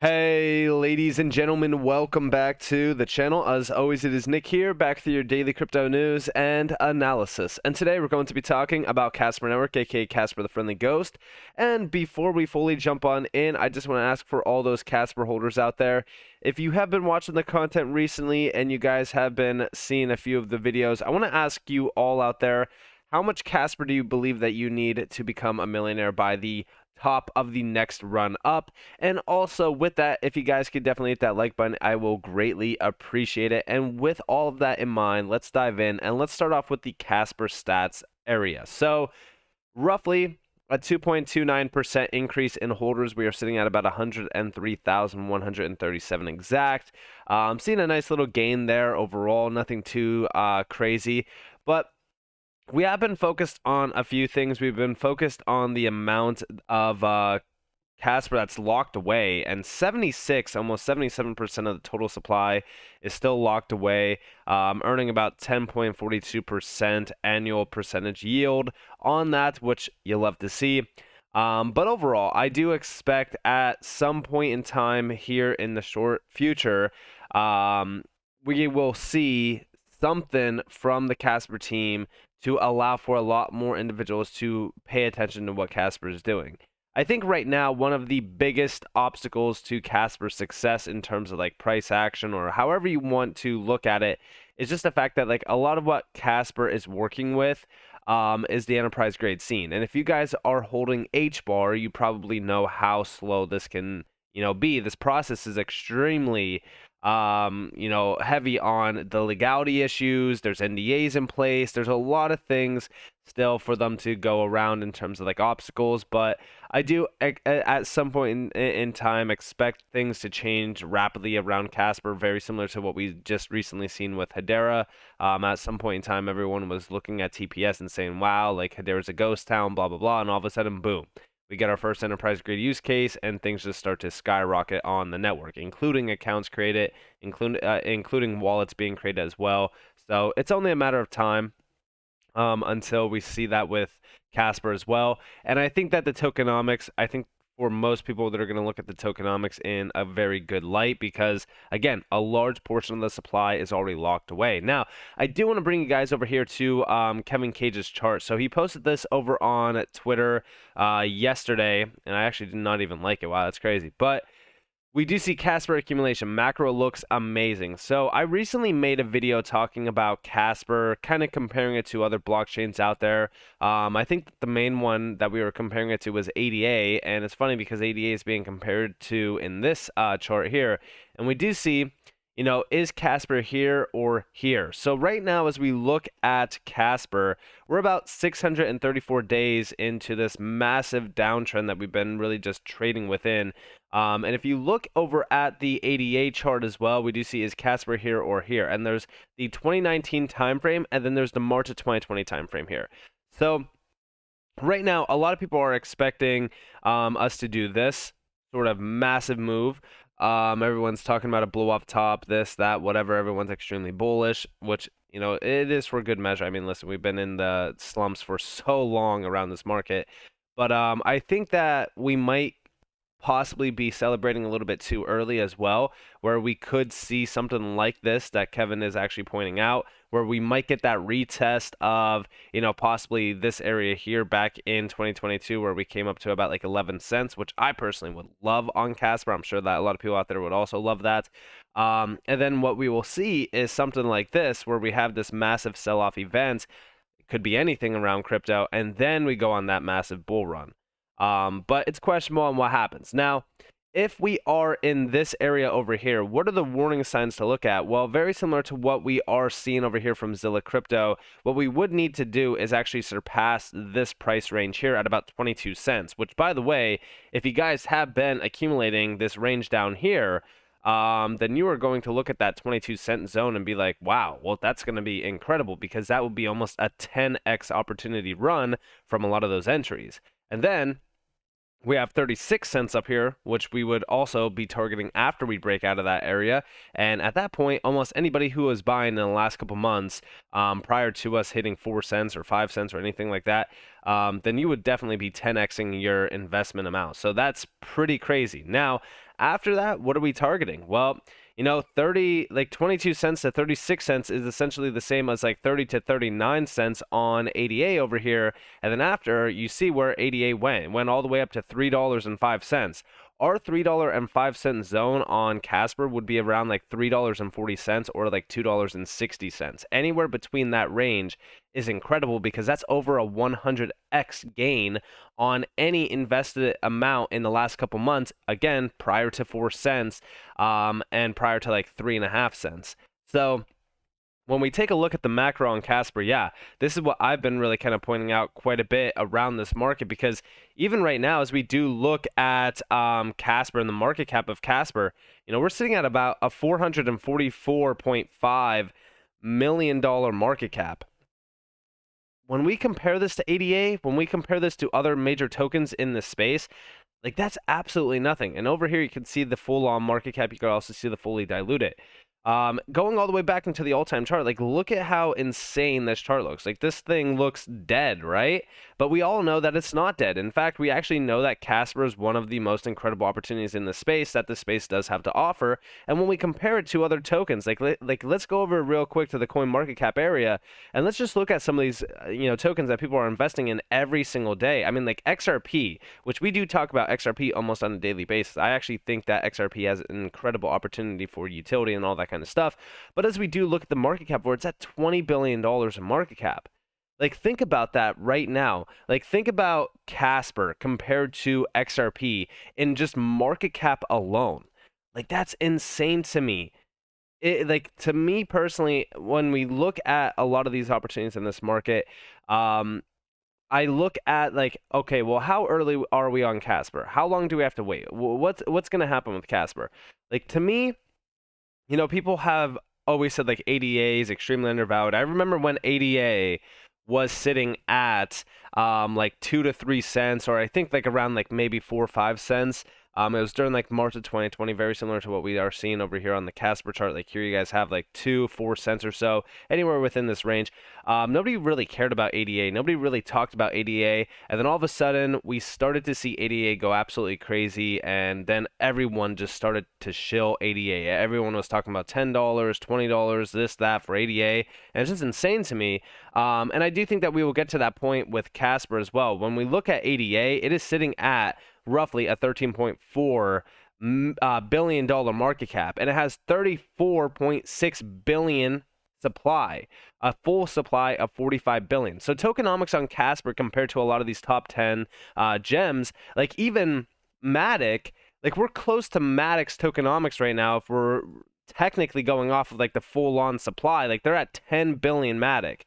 Hey, ladies and gentlemen, welcome back to the channel. As always, it is Nick here, back with your daily crypto news and analysis. And today we're going to be talking about Casper Network, aka Casper the Friendly Ghost. And before we fully jump on in, I just want to ask for all those Casper holders out there, if you have been watching the content recently and you guys have been seeing a few of the videos, I want to ask you all out there, how much Casper do you believe that you need to become a millionaire by the top of the next run up? And also with that, if you guys could definitely hit that like button, I will greatly appreciate it. And with all of that in mind, let's dive in and let's start off with the Casper stats area. So roughly a 2.29% increase in holders. We are sitting at about 103,137 exact. Seeing a nice little gain there overall, nothing too crazy, but we have been focused on a few things. We've been focused on the amount of Casper that's locked away, and 76, almost 77% of the total supply is still locked away, earning about 10.42% annual percentage yield on that, which you love to see. But overall, I do expect at some point in time here in the short future, we will see something from the Casper team to allow for a lot more individuals to pay attention to what Casper is doing. I think right now one of the biggest obstacles to Casper's success in terms of like price action or however you want to look at it is just the fact that like a lot of what Casper is working with is the enterprise grade scene. And if you guys are holding H bar, you probably know how slow this can, be. This process is extremely heavy on the legality issues. There's NDAs in place. There's a lot of things still for them to go around in terms of like obstacles, but I do at some point in time expect things to change rapidly around Casper, very similar to what we just recently seen with Hedera. At some point in time, everyone was looking at TPS and saying, wow, like Hedera's a ghost town, blah, blah, blah, and all of a sudden, boom. We get our first enterprise grade use case, and things just start to skyrocket on the network, including accounts created, including wallets being created as well. So it's only a matter of time until we see that with Casper as well. And I think that the tokenomics, I think for most people that are going to look at the tokenomics in a very good light, because again, a large portion of the supply is already locked away. Now, I do want to bring you guys over here to Kevin Cage's chart. So he posted this over on Twitter yesterday, and I actually did not even like it. Wow, that's crazy. But we do see Casper accumulation. Macro looks amazing. So I recently made a video talking about Casper, kind of comparing it to other blockchains out there. I think the main one that we were comparing it to was ADA, and it's funny because ADA is being compared to in this chart here. And we do see, is Casper here or here? So right now, as we look at Casper, we're about 634 days into this massive downtrend that we've been really just trading within. And if you look over at the ADA chart as well, we do see is Casper here or here. And there's the 2019 timeframe, and then there's the March of 2020 timeframe here. So right now, a lot of people are expecting us to do this sort of massive move. Everyone's talking about a blow off top, this, that, whatever. Everyone's extremely bullish, which, it is for good measure. I mean, listen, we've been in the slumps for so long around this market. But I think that we might possibly be celebrating a little bit too early as well, where we could see something like this that Kevin is actually pointing out, where we might get that retest of, possibly this area here back in 2022, where we came up to about like 11 cents, which I personally would love on Casper. I'm sure that a lot of people out there would also love that. And then what we will see is something like this, where we have this massive sell-off event. It could be anything around crypto, and then we go on that massive bull run. But it's questionable on what happens. Now, if we are in this area over here, what are the warning signs to look at? Well, very similar to what we are seeing over here from Zilla Crypto, what we would need to do is actually surpass this price range here at about 22 cents, which, by the way, if you guys have been accumulating this range down here, then you are going to look at that 22-cent zone and be like, wow, well, that's going to be incredible, because that would be almost a 10x opportunity run from a lot of those entries. And then we have 36 cents up here, which we would also be targeting after we break out of that area. And at that point, almost anybody who was buying in the last couple months, prior to us hitting 4 cents or 5 cents or anything like that, then you would definitely be 10xing your investment amount. So that's pretty crazy. Now, after that, what are we targeting? Well, 22 cents to 36 cents is essentially the same as like 30 to 39 cents on ADA over here. And then after, you see where ADA went all the way up to $3.05. Our $3.05 zone on Casper would be around like $3.40 or like $2.60. Anywhere between that range is incredible because that's over a 100x gain on any invested amount in the last couple months. Again, prior to 4 cents, and prior to like 3.5 cents. So when we take a look at the macro on Casper, yeah, this is what I've been really kind of pointing out quite a bit around this market, because even right now, as we do look at Casper and the market cap of Casper, we're sitting at about a $444.5 million market cap. When we compare this to ADA, when we compare this to other major tokens in this space, like that's absolutely nothing. And over here, you can see the full-on market cap. You can also see the fully diluted. Going all the way back into the all-time chart, like look at how insane this chart looks. Like this thing looks dead, right? But we all know that it's not dead. In fact, we actually know that Casper is one of the most incredible opportunities in the space that the space does have to offer. And when we compare it to other tokens, like let's go over real quick to the coin market cap area, and let's just look at some of these tokens that people are investing in every single day. I mean, like XRP, which we do talk about XRP almost on a daily basis. I actually think that XRP has an incredible opportunity for utility and all that kind of stuff. But as we do look at the market cap, where it's at $20 billion in market cap. Like, think about that right now. Like, think about Casper compared to XRP in just market cap alone. Like, that's insane to me. To me personally, when we look at a lot of these opportunities in this market, I look at like, okay, well, how early are we on Casper? How long do we have to wait? What's going to happen with Casper? Like, to me, people have always said like ADA is extremely undervalued. I remember when ADA was sitting at like 2 to 3 cents, or I think like around like maybe 4 or 5 cents. It was during like March of 2020, very similar to what we are seeing over here on the Casper chart. Like here you guys have like 2-4 cents or so, anywhere within this range. Nobody really cared about ADA. Nobody really talked about ADA. And then all of a sudden we started to see ADA go absolutely crazy. And then everyone just started to shill ADA. Everyone was talking about $10, $20, this, that for ADA. And it's just insane to me. And I do think that we will get to that point with Casper as well. When we look at ADA, it is sitting at roughly a $13.4 billion market cap, and it has 34.6 billion supply, a full supply of 45 billion. So tokenomics on Casper compared to a lot of these top 10 gems, like even Matic, like we're close to Matic's tokenomics right now if we're technically going off of like the full-on supply. Like they're at 10 billion Matic.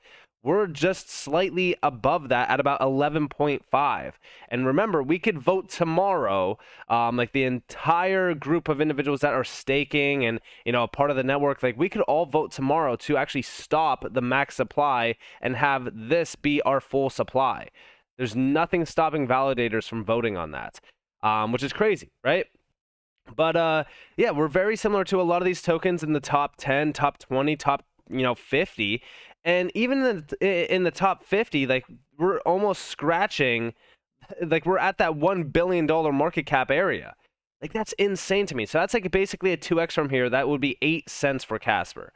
We're just slightly above that at about 11.5. And remember, we could vote tomorrow, like the entire group of individuals that are staking and, a part of the network, like we could all vote tomorrow to actually stop the max supply and have this be our full supply. There's nothing stopping validators from voting on that, which is crazy, right? But yeah, we're very similar to a lot of these tokens in the top 10, top 20, top 50. And even in the top 50, like we're almost scratching, like we're at that $1 billion market cap area. Like that's insane to me. So that's like basically a 2x from here. That would be 8 cents for Casper.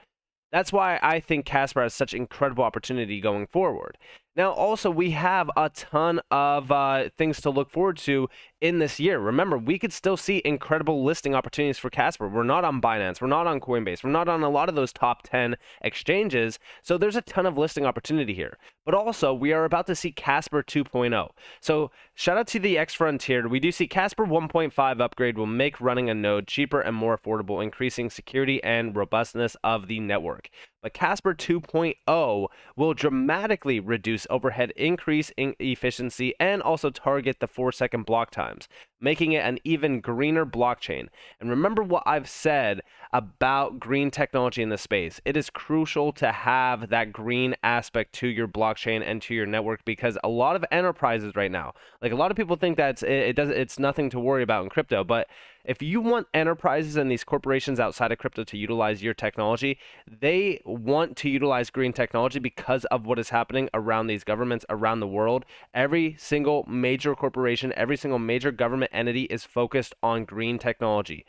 That's why I think Casper has such incredible opportunity going forward. Now, also, we have a ton of things to look forward to in this year. Remember, we could still see incredible listing opportunities for Casper. We're not on Binance. We're not on Coinbase. We're not on a lot of those top 10 exchanges. So there's a ton of listing opportunity here. But also, we are about to see Casper 2.0. So shout out to the X Frontier. We do see Casper 1.5 upgrade will make running a node cheaper and more affordable, increasing security and robustness of the network. But Casper 2.0 will dramatically reduce overhead, increase in efficiency, and also target the 4-second block times, making it an even greener blockchain. And remember what I've said about green technology in the space. It is crucial to have that green aspect to your blockchain and to your network, because a lot of enterprises right now, like a lot of people think that it's nothing to worry about in crypto, but if you want enterprises and these corporations outside of crypto to utilize your technology, they want to utilize green technology because of what is happening around these governments around the world. Every single major corporation, every single major government government entity is focused on green technology.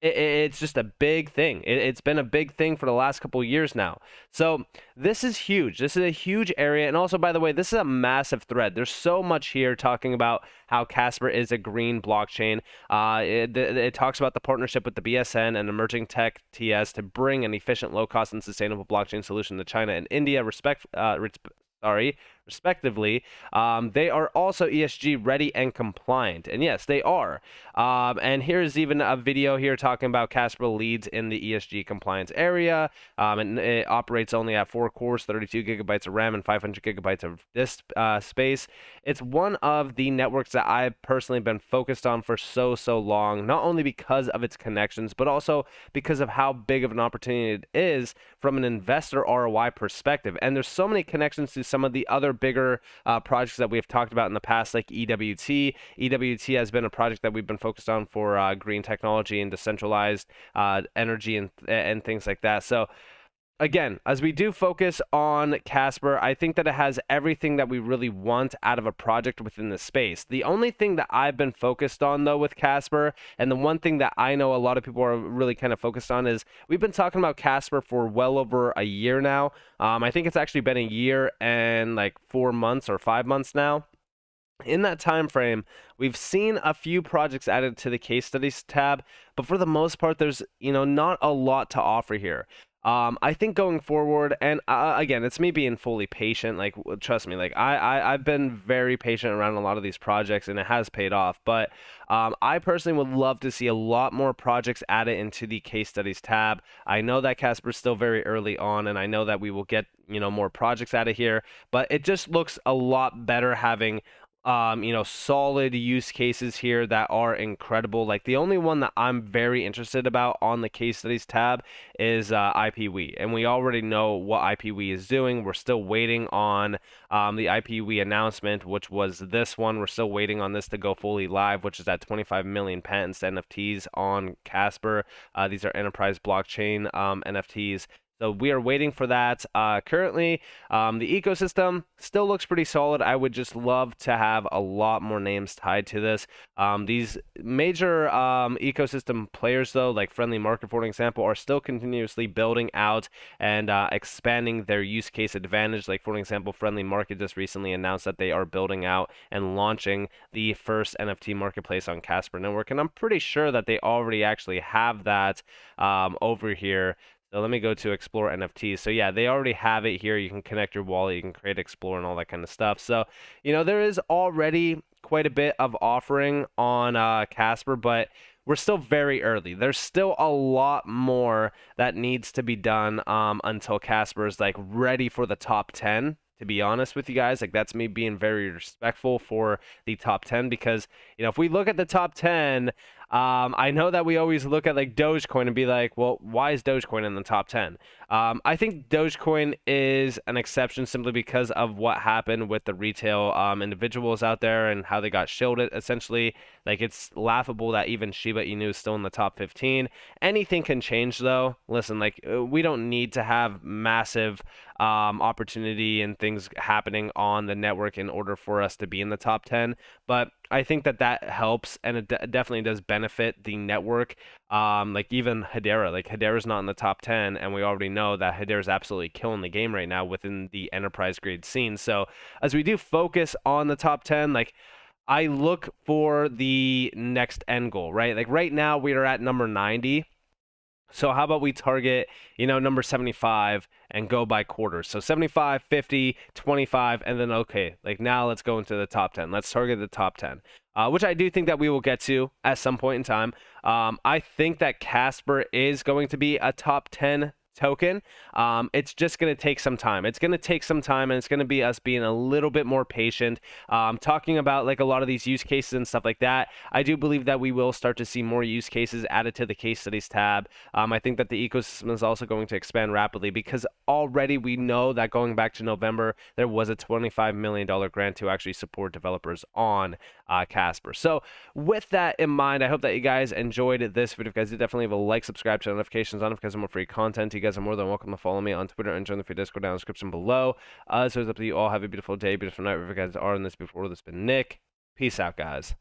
It's just a big thing. It's been a big thing for the last couple of years now. So this is huge. This is a huge area. And also, by the way, this is a massive thread. There's so much here talking about how Casper is a green blockchain. It talks about the partnership with the BSN and emerging tech TS to bring an efficient, low-cost, and sustainable blockchain solution to China and India, respectively. They are also ESG ready and compliant. And yes, they are. And here's even a video here talking about Casper leads in the ESG compliance area. And it operates only at 4 cores, 32 gigabytes of RAM, and 500 gigabytes of disk space. It's one of the networks that I've personally been focused on for so long, not only because of its connections, but also because of how big of an opportunity it is from an investor ROI perspective. And there's so many connections to some of the other bigger projects that we've talked about in the past, like EWT. EWT has been a project that we've been focused on for green technology and decentralized energy and things like that. So again, as we do focus on Casper, I think that it has everything that we really want out of a project within the space. The only thing that I've been focused on, though, with Casper, and the one thing that I know a lot of people are really kind of focused on, is we've been talking about Casper for well over a year now. I think it's actually been a year and like 4 months or 5 months now. In that time frame, we've seen a few projects added to the case studies tab, but for the most part, there's not a lot to offer here. I think going forward, and again, it's me being fully patient. Like, trust me, like I've been very patient around a lot of these projects, and it has paid off. But I personally would love to see a lot more projects added into the case studies tab. I know that Casper's still very early on, and I know that we will get more projects out of here. But it just looks a lot better having solid use cases here that are incredible. Like the only one that I'm very interested about on the case studies tab is IPWE, and we already know what IPWE is doing. We're still waiting on the IPWE announcement, which was this one. We're still waiting on this to go fully live, which is at 25 million patents NFTs on Casper. These are enterprise blockchain NFTs. So we are waiting for that. Currently, the ecosystem still looks pretty solid. I would just love to have a lot more names tied to this. These major ecosystem players, though, like Friendly Market, for example, are still continuously building out and expanding their use case advantage. Like, for example, Friendly Market just recently announced that they are building out and launching the first NFT marketplace on Casper Network. And I'm pretty sure that they already actually have that over here. So let me go to Explore NFTs. So yeah, they already have it here. You can connect your wallet, you can create Explore and all that kind of stuff. So, there is already quite a bit of offering on Casper, but we're still very early. There's still a lot more that needs to be done until Casper is like ready for the top 10. To be honest with you guys, like that's me being very respectful for the top 10 because, if we look at the top 10, I know that we always look at like Dogecoin and be like, well, why is Dogecoin in the top 10? I think Dogecoin is an exception simply because of what happened with the retail individuals out there and how they got shielded, essentially. Like, it's laughable that even Shiba Inu is still in the top 15. Anything can change, though. Listen, like, we don't need to have massive opportunity and things happening on the network in order for us to be in the top 10. But I think that helps, and it definitely does benefit the network. Like even Hedera, like Hedera's not in the top 10, and we already know that Hedera's absolutely killing the game right now within the enterprise grade scene. So as we do focus on the top 10, like I look for the next end goal, right? Like right now we are at number 90. So how about we target, number 75 and go by quarters. So 75, 50, 25, and then, okay, like now let's go into the top 10. Let's target the top 10, which I do think that we will get to at some point in time. I think that Casper is going to be a top 10 token. It's just going to take some time. It's going to take some time, and it's going to be us being a little bit more patient. Talking about like a lot of these use cases and stuff like that, I do believe that we will start to see more use cases added to the case studies tab. I think that the ecosystem is also going to expand rapidly because already we know that going back to November, there was a $25 million grant to actually support developers on Casper. So with that in mind, I hope that you guys enjoyed this video. If you guys did, definitely leave a like, subscribe, turn notifications on because I'm more free content. You guys are more than welcome to follow me on Twitter and join the free Discord down in the description below. So it's up to you all. Have a beautiful day, beautiful night, wherever you guys are in this before. This has been Nick. Peace out, guys.